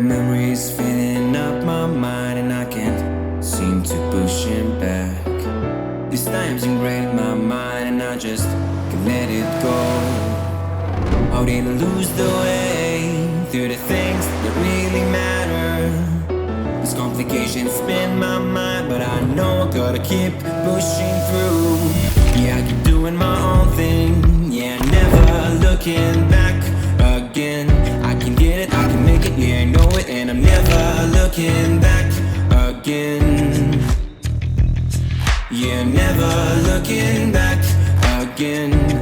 Memories filling up my mind and I can't seem to push him back. These times ingrained in my mind and I just can't let it go. How did I lose the way through the things that really matter? These complications spin my mind, but I know I gotta keep pushing through. Yeah, I keep doing my own thing, yeah, never looking back again. I can get it, I can make it, yeah, I know it, and I'm never looking back again. Yeah, never looking back again.